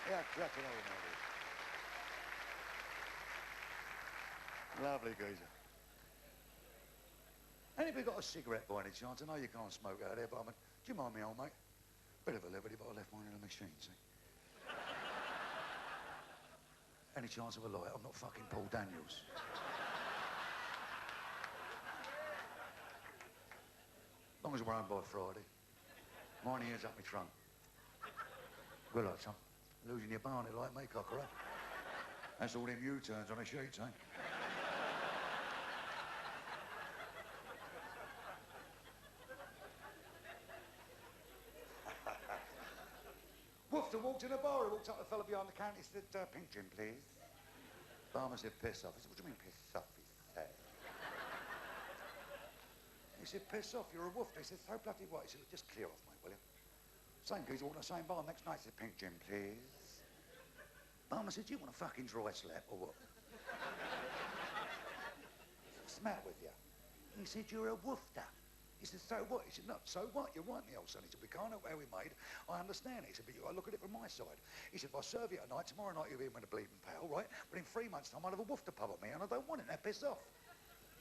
Yeah, that's what I remember. Lovely geezer. Anybody got a cigarette by any chance? I know you can't smoke out there, but I mean, do you mind me, old mate? Bit of a liberty, but I left mine in the machine, see? Any chance of a light? I'm not fucking Paul Daniels. As long as we're home by Friday. Mine ears up my trunk. Good luck, son. Losing your barnet like me, cocker, eh? That's all them U-turns on the sheets, eh? Woofter walked in a bar. He walked up to the fella behind the counter. He said, pink gin, please. Barman said, piss off. He said, what do you mean, piss off? He said. He said, piss off, you're a woofter. He said, so bloody what? He said, look, just clear off, mate, will you? Same geezer walked in the same bar. Next night, he said, pink gin, please. Barman said, do you want a fucking dry slap or what? What's the matter with you? He said, you're a woofter. He said, so what? He said, no, so what? You're right, me old son. He said, we can't help how we made. I understand it. He said, but you got to look at it from my side. He said, if I serve you tonight, tomorrow night you'll be in with a bleeding pal, right? But in 3 months' time, I'll have a woofter pub at me, and I don't want it. Now, piss off.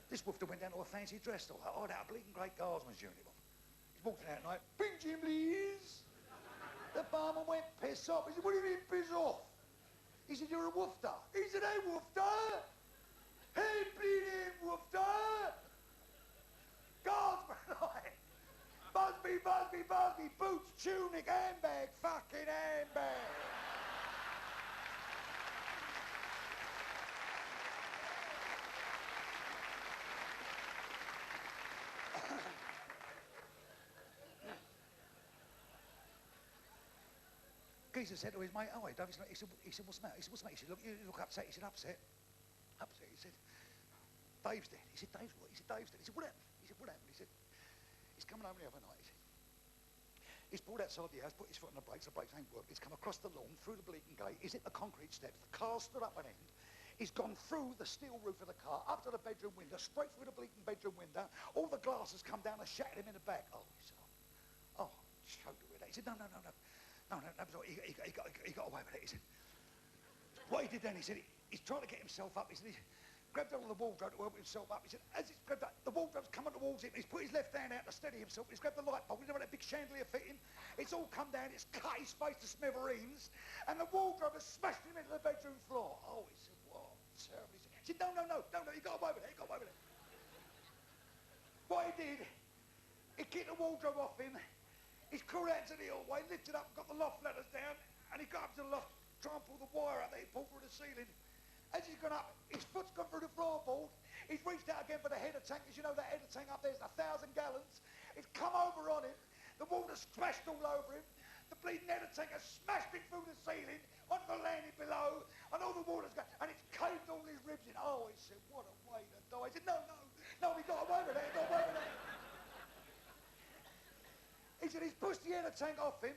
This woofter went down to a fancy dress store. Oh, that a bleeding great guardsman's uniform. He's walking out at night, pink gin, please. The barman went, piss off. He said, what do you mean, piss off? He said, you're a woofter. He said, hey, woofter. Hey, bleeding woofter. Guardsman, right? Busby, Busby, Busby, boots, tunic, handbag, fucking handbag. Geezer said to his mate, oh, hey, Dave, he said, what's the matter? He said, what's the matter? He said, look, you look upset. He said, upset? Upset? He said, Dave's dead. He said, Dave's what? He said, Dave's dead. He said, what happened? He said, what happened? He said, he's coming home the other night. He said, he's pulled outside the house, put his foot on the brakes ain't working. He's come across the lawn, through the bleaking gate, he's hit the concrete steps, the car stood up an end, he's gone through the steel roof of the car, up to the bedroom window, straight through the bleaking bedroom window, all the glass has come down and shattered him in the back. Oh, he said, oh, choked with that. He said, no, he got away with it. He said, what he did then, he said, he's trying to get himself up. He said, he grabbed hold of the wardrobe to help himself up. He said, as he's grabbed up, the wardrobe's coming towards him. He's put his left hand out to steady himself. He's grabbed the light bulb. You know that big chandelier fitting? It's all come down. It's cut his face to smithereens. And the wardrobe has smashed him into the bedroom floor. Oh, he said, what? Terrible. He said, no, he got away with it. What he did, he kicked the wardrobe off him. He's crawled out to the hallway, lifted up, got the loft ladders down, and he got up to the loft, trying to pull the wire out that he pulled through the ceiling. As he's gone up, his foot's gone through the floorboard. He's reached out again for the header tank. As you know, that header tank up there's 1,000 gallons. It's come over on him. The water splashed all over him. The bleeding header tank has smashed him through the ceiling, onto the landing below, and all the water's gone, and it's caved all his ribs in. Oh, he said, what a way to die. He said, no, he got away with it, He said, he's pushed the header tank off him.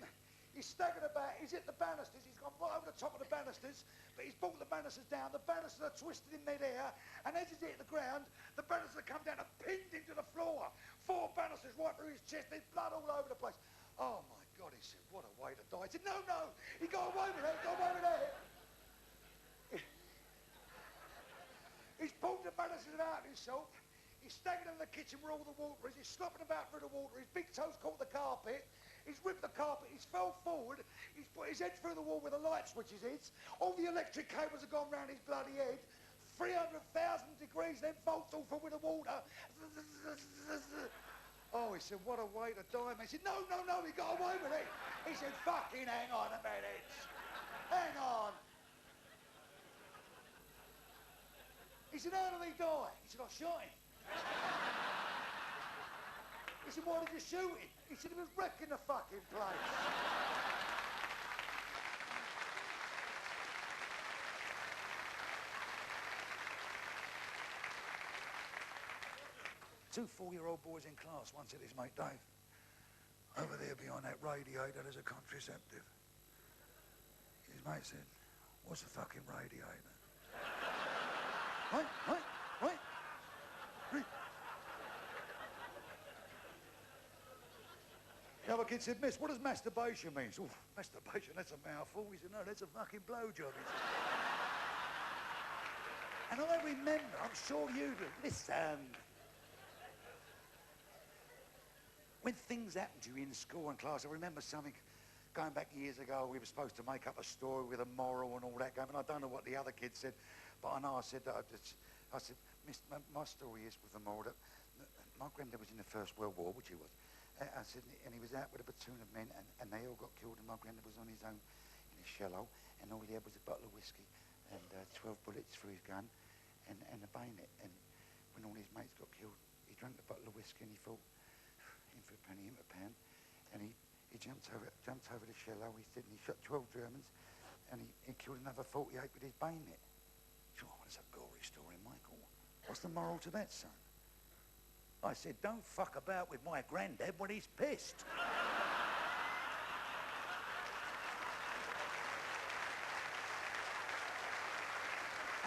He's staggered about, he's hit the banisters, he's gone right over the top of the banisters, but he's brought the banisters down, the banisters are twisted in mid-air, and as he's hit the ground, the banisters have come down and pinned him to the floor. 4 banisters right through his chest, there's blood all over the place. Oh my God, he said, what a way to die. He said, no, he got away with it, He's pulled the banisters out himself. He's staggered in the kitchen where all the water is. He's slopping about through the water. His big toes caught the carpet. He's ripped the carpet. He's fell forward. He's put his head through the wall where the light switches is. All the electric cables have gone round his bloody head. 300,000 degrees, then bolts all full with the water. Oh, he said, what a way to die, man. He said, no, he got away with it. He said, fucking hang on a minute. Hang on. He said, how did he die? He said, I shot him. He said, why did you shoot him? He said, he was wrecking the fucking place. Two 4-year-old boys in class once said his mate Dave, over there behind that radiator there's a contraceptive. His mate said, what's a fucking radiator? Right? The other kid said, miss, what does masturbation mean? Oh, masturbation, that's a mouthful. He said, no, that's a fucking blowjob. And I remember, I'm sure you do, listen. When things happen to you in school and class, I remember something going back years ago, we were supposed to make up a story with a moral and all that going, and I don't know what the other kid said, but I know I said that, I said, miss, my story is with the moral that my granddad was in the First World War, which he was. I said, and he was out with a platoon of men, and they all got killed, and my granddad was on his own in his shallow, and all he had was a bottle of whiskey, and 12 bullets through his gun, and a bayonet. And when all his mates got killed, he drank the bottle of whiskey, and he thought, in for a penny, in for a pound, and he jumped over the shallow, he said, and he shot 12 Germans, and he killed another 48 with his bayonet. Sure, that's a gory story, Michael. What's the moral to that, son? I said, don't fuck about with my granddad when he's pissed.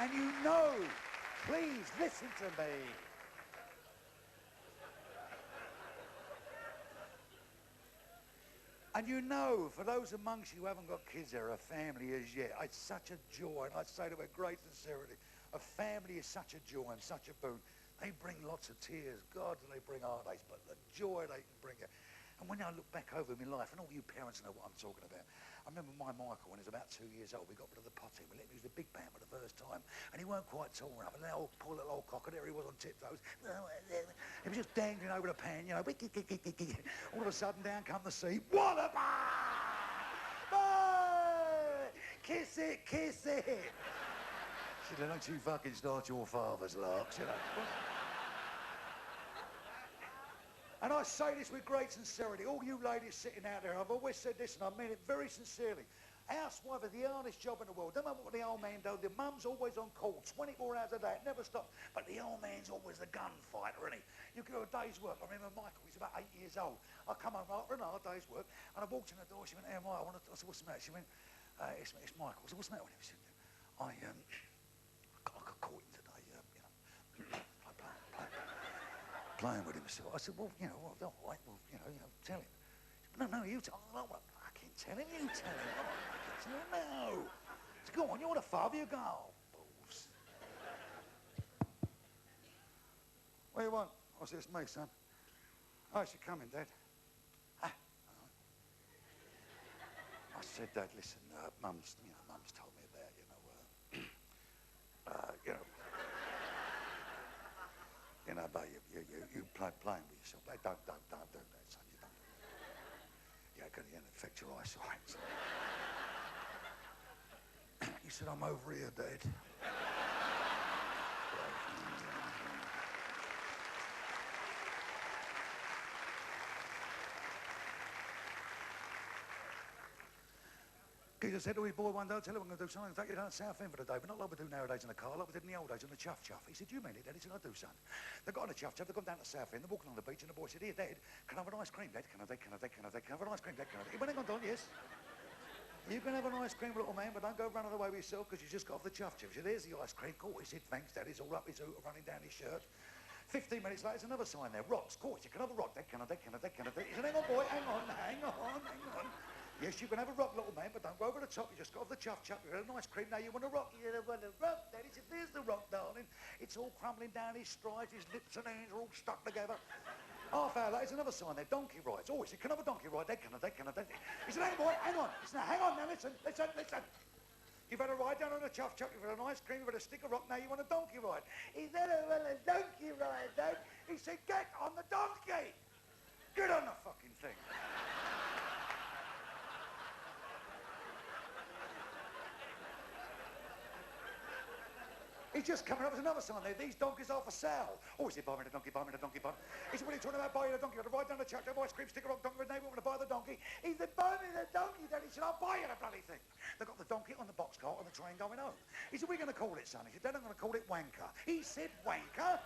And you know, please listen to me. And you know, for those amongst you who haven't got kids or a family as yet, it's such a joy, and I say to it with great sincerity, a family is such a joy and such a boon. They bring lots of tears. God, do they bring heartaches, but the joy they can bring you. And when I look back over my life, and all you parents know what I'm talking about, I remember my Michael, when he was about 2 years old, we got rid of the potty. We let him use the big band for the first time, and he weren't quite tall enough. And that old, poor little old cocker, there he was on tiptoes. He was just dangling over the pan, you know. All of a sudden, down come the sea. What a kiss it, kiss it. She said, don't you fucking start your father's larks, you know. And I say this with great sincerity. All you ladies sitting out there, I've always said this, and I mean it very sincerely. Housewife is the hardest job in the world. Don't matter what the old man does. The mum's always on call, 24 hours a day. It never stops. But the old man's always the gunfighter, isn't he? You do a day's work. I remember Michael, he's about 8 years old. I come home after an hard day's work, and I walked in the door. She went, hey, Mike, I said, what's the matter? She went, it's Michael. I said, what's the matter with him? She said, I got caught him today, you know. Playing with him. So I said, well, you know, all right, well, you know, tell him. Said, no, you tell him. I don't want to fucking tell him. You tell him. I don't want to tell him. No. I said, go on, you're the father. You go. Oh, balls. What do you want? I said, it's me, son. Oh, she coming, Dad. Ah. I said, Dad, listen, Mum's told me about, you know, you know, but you playing with yourself. But don't do that, son. You don't do that. Yeah, because it'll affect your eyesight. He said, I'm over here, Dad. Geezer said to his boy one day, tell him I'm going to do something, take you down to South End for the day, but not like we do nowadays in the car, like we did in the old days on the chuff-chuff. He said, you mean it, Dad? He said, I do, son. They got on the chuff-chuff, they've gone down to South End, they're walking on the beach, and the boy said, here, Dad, can I have an ice cream, Dad? Can I have an ice cream, Dad? He went, hang on, Don, yes. You can have an ice cream, little man, but don't go running away with yourself, because you just got off the chuff-chuff. He said, there's the ice cream. Cool. He said, thanks, Dad. He's all up his hooter, running down his shirt. 15 minutes later, there's another sign there. Rocks. Course, you can have a rock, Dad. Can I? He said, hang on, boy, hang on. Yes, you can have a rock, little man, but don't go over the top. You just got off the chuff-chuff. You had an ice cream. Now you want a rock. You want a rock, Dad. He said, there's the rock, darling. It's all crumbling down his strides. His lips and hands are all stuck together. Half hour later, there's another sign there. Donkey rides. Oh, he said, can I have a donkey ride, Dad? Can I? He said, hey, boy, hang on. He said, hang on now, listen. You've had a ride down on a chuff-chuff. You've had an ice cream. You've had a stick of rock. Now you want a donkey ride. He said, I want a donkey ride, Dad. He said, get on the donkey. Get on the fucking thing. He's just coming up with another sign there. These donkeys are for sale. Oh, he said, buy me the donkey. He said, what are you talking about buying a donkey? You had to ride down the chuck, have ice cream, stick a rock, donkey, neighbour, want to buy the donkey. He said, buy me the donkey, Dad. He said, I'll buy you the bloody thing. They got the donkey on the boxcar on the train going home. He said, what are you going to call it, son? He said, Dad, I'm going to call it Wanker. He said, Wanker?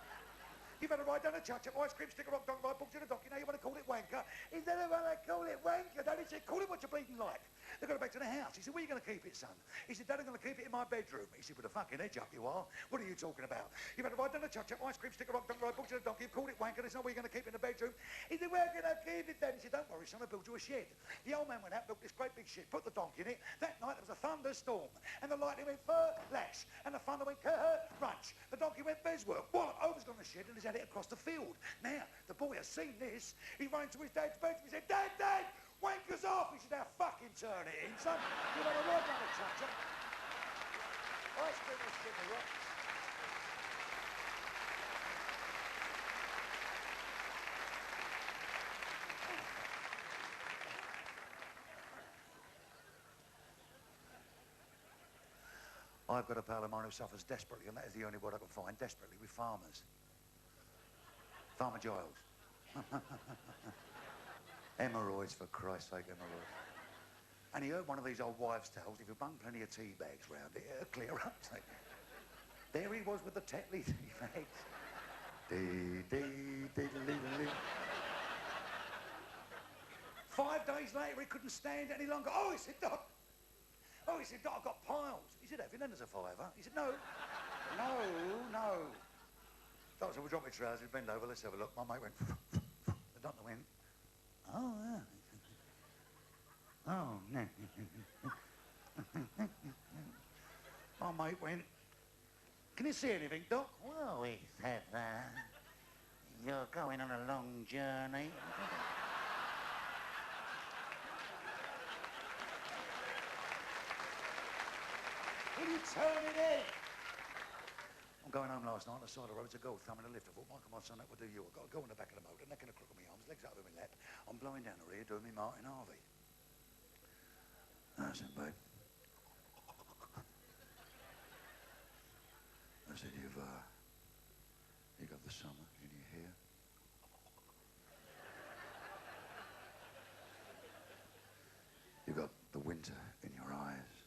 You've had to ride down the chuck, have ice cream, stick a rock, donkey, ride, booked you the donkey. Now you want to call it Wanker? He said, I want to call it Wanker, Dad. He said, call it what you bleeding like. They got it back to the house. He said, where are you going to keep it, son? He said, Dad, I'm going to keep it in my bedroom. He said, with a fucking edge up you are. What are you talking about? You've had a ride down a chuck-chuck, ice cream, stick a rock, don't ride, book to the donkey, you've called it wanker, there's no way you're going to keep it in the bedroom. He said, where are you going to keep it then? He said, don't worry, son, I'll build you a shed. The old man went out, built this great big shed, put the donkey in it. That night there was a thunderstorm, and the lightning went lash, and the thunder went crunch. The donkey went bezwork, wallop, over's gone the shed, and he's had it across the field. Now, the boy has seen this. He ran to his dad's bedroom. He said, Dad, Dad, wanker's off. He said, now fucking turn it in, son. You've had a ride down a chuck-chuck. Ice cream was chicken rock. I've got a pal of mine who suffers desperately, and that is the only word I can find, desperately, with farmers. Farmer Giles. Hemorrhoids, for Christ's sake, hemorrhoids. And he heard one of these old wives' tales, if you bung plenty of tea bags round it, it'll clear up. There he was with the Tetley tea bags. Dee. 5 days later, he couldn't stand it any longer. Oh, he said, Doc. Oh, he said, Doc, I've got piles. He said, have you? Then there's a fiver. He said, no. No. Doctor said, well, drop my trousers, bend over, let's have a look. My mate went, the doctor went, oh, yeah. Oh, no. My mate went, can you see anything, Doc? Well, he said, you're going on a long journey. Will you turn it in? I'm going home last night on the side of the road to go, thumbing a lift. I thought, Michael, my son, that would do you. I've got to go on the back of the motor, neck in the crook of my arms, legs up in my lap. I'm blowing down the rear, doing me Martin Harvey. I said, babe. I said, you got the summer in your hair. You got the winter in your eyes.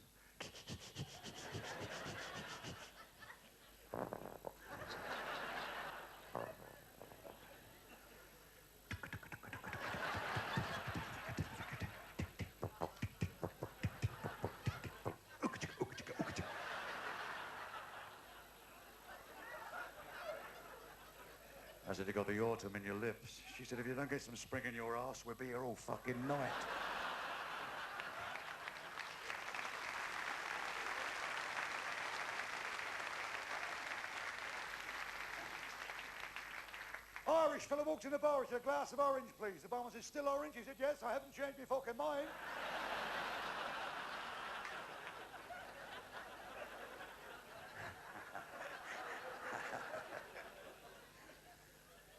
I said, you got the autumn in your lips. She said, if you don't get some spring in your ass, we'll be here all fucking night. Irish fella walked in the bar. He said, a glass of orange, please. The barman said, still orange? He said, yes, I haven't changed my fucking mind.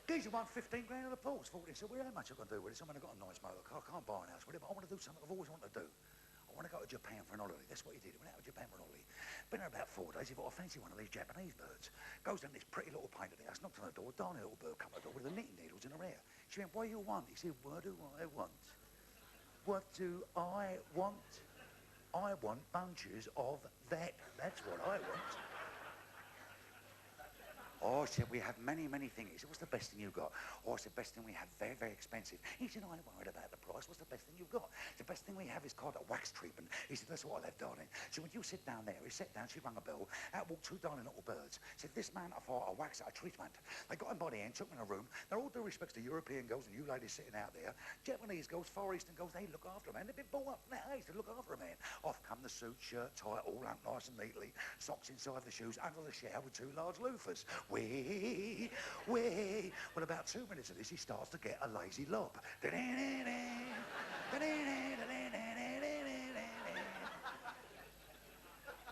Geezer won 15 grand on the pools. He said, well, how much I got to do with it? I mean, I've got a nice motor car. I can't buy an house with it, but I want to do something I've always wanted to do. I want to go to Japan for an holiday. That's what he did. He went out to Japan for an holiday. Been there about 4 days. He thought, I fancy one of these Japanese birds. Goes down this pretty little painted house, knocked on the door, darn little bird come to the door with the knitting needles in her hair. She went, what do you want? He said, what do I want? What do I want? I want bunches of that. That's what I want. Oh, I said, we have many, many things. He said, what's the best thing you've got? Oh, it's the best thing we have, very, very expensive. He said, I ain't worried about the price. What's the best thing you've got? The best thing we have is called a wax treatment. He said, that's what I love, darling. So when you sit down there, he sat down, she rang a bell, out walked 2 darling little birds. Said, this man, I thought, a wax, a treatment. They got him by the hand, took him in a room. They're all due respects to European girls and you ladies sitting out there. Japanese girls, Far Eastern girls, they look after a man. They've been brought up from that age to look after a man. Off come the suit, shirt, tie, all out nice and neatly. Socks inside the shoes, under the shower with 2 large loafers. Well, about 2 minutes of this, he starts to get a lazy lob.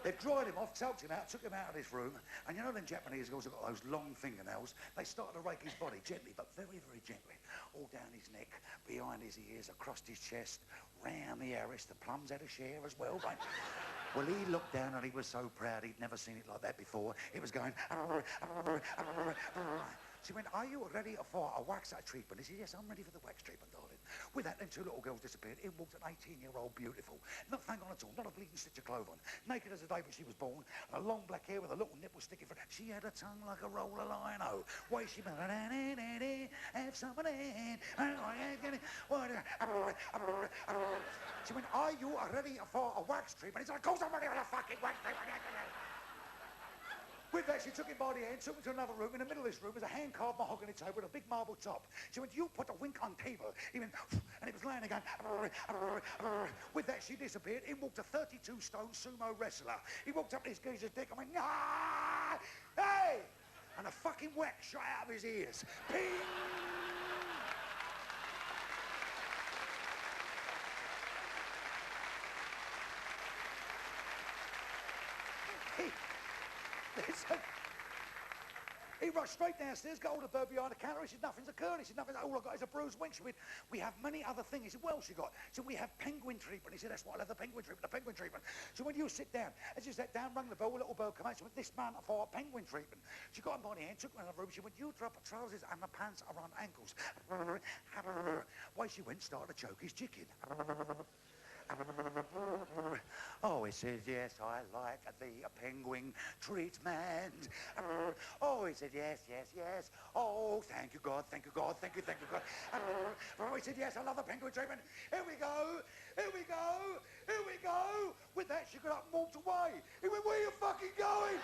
They've dried him off, tucked him out, took him out of this room, and you know them Japanese girls have got those long fingernails? They started to rake his body gently, but very, very gently. All down his neck, behind his ears, across his chest, round the iris. The plums had a share as well, mate. Well, he looked down and he was so proud he'd never seen it like that before. It was going... She went, are you ready for a wax treatment? He said, yes, I'm ready for the wax treatment, darling. With that, them two little girls disappeared. In walked an 18-year-old beautiful. Not thing on at all, not a bleeding stitch of clove on. Naked as the day when she was born, and a long black hair with a little nipple sticking from. She had a tongue like a roll of lino. Way she went, have some of that. She went, are you ready for a wax treatment? He said, of course I'm ready for a fucking wax treatment. With that, she took him by the hand, took him to another room. In the middle of this room was a hand-carved mahogany table with a big marble top. She went, you put the wink on table. He went, and it was laying again. With that, she disappeared. In walked a 32-stone sumo wrestler. He walked up to his geezer's dick and went, ah! Hey! And a fucking wax shot out of his ears. Ping! He rushed straight downstairs, got hold of her behind the counter. He said, nothing's occurred. He said, nothing. All I've got is a bruised wing. She went, we have many other things. He said, what else you got? He said, we have penguin treatment. He said, that's what I love, the penguin treatment, the penguin treatment. So when you sit down, as you sat down, rang the bell, a little bird came out. She went, this man for penguin treatment. She got him by the hand, took him in the room. She went, you drop trousers and the pants around ankles. Why she went, started to choke his chicken. Oh, he says, yes, I like the penguin treatment. Oh, he said, yes, yes, yes. Oh, thank you, God, thank you, God, thank you, God. Oh, he said, yes, I love the penguin treatment. Here we go, here we go, here we go. With that, she got up and walked away. He went, where are you fucking going?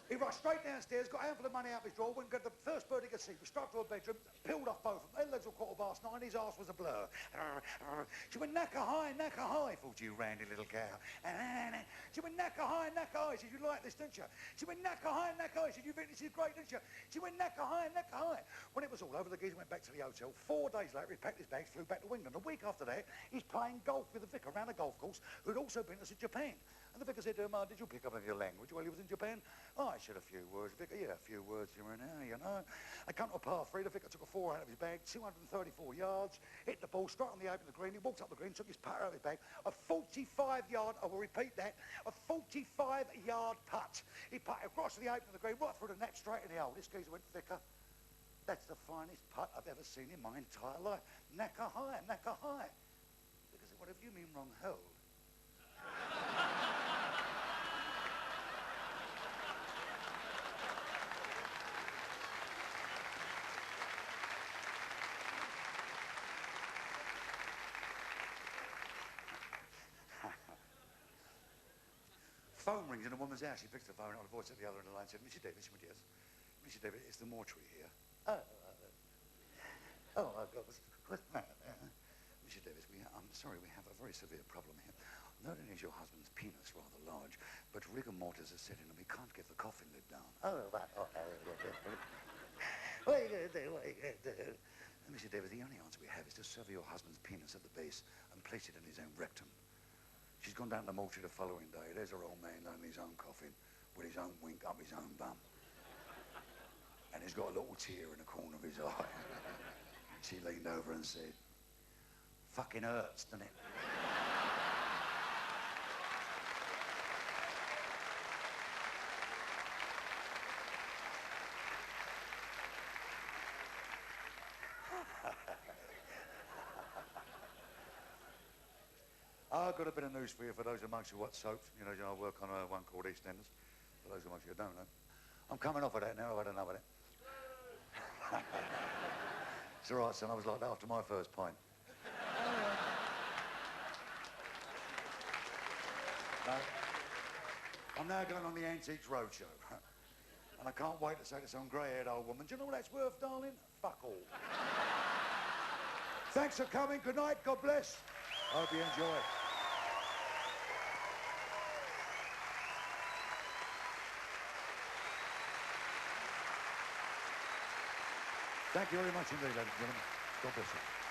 He rushed straight downstairs, got a handful of money out of his drawer, went and got the first bird he could see. We struck to her bedroom, peeled off both of them. Their legs were 9:15, his arse was a blur. She went, knacker high, thought you randy little cow. She went, knacker high. She said, you like this, didn't you? She went, knacker high. She said, you think this is great, didn't you? She went, knacker high. When it was all over, the geezer went back to the hotel. 4 days later, he packed his bags, flew back to England. A week after that, he's playing golf with the vicar around a golf course who'd also been to Japan. And the vicar said to him, did you pick up any of your language while he was in Japan? Oh, I said a few words, vicar. Yeah, a few words here and there, you know. I come to a par 3. The vicar took a 4 out of his bag, 234 yards, hit the ball straight on the open of the green. He walked up the green, took his putt out of his bag. A 45-yard, I will repeat that, a 45-yard putt. He putted across the open of the green, right through the net, straight in the hole. This geezer went, vicar, that's the finest putt I've ever seen in my entire life. Knacker high. Vicar said, whatever you mean wrong, hole? Phone rings in a woman's house. She picks the phone up, a voice at the other end of the line said, Mr. Davis. She went, yes. Mr. Davis, it's the mortuary here. Oh, my God, what's the matter there? Mr. Davis, I'm sorry, we have a very severe problem here. Not only is your husband's penis rather large, but rigor mortis is set in and we can't get the coffin lid down. Oh, right. What are you going to do? And Mr. Davis, the only answer we have is to sever your husband's penis at the base and place it in his own rectum. She's gone down to the mortuary the following day. There's her old man laying in his own coffin with his own wink up his own bum. And he's got a little tear in the corner of his eye. She leaned over and said, fucking hurts, doesn't it? I've got a bit of news for you for those amongst you who watch soaps. You know, I work on one called EastEnders. For those amongst you who don't know. I'm coming off of that now. I've had enough of it. It's all right, son. I was like that after my first pint. I'm now going on the Antiques Roadshow. And I can't wait to say to some grey-haired old woman, do you know what that's worth, darling? Fuck all. Thanks for coming. Good night. God bless. I hope you enjoy it. Thank you very much indeed, ladies and gentlemen. God bless you.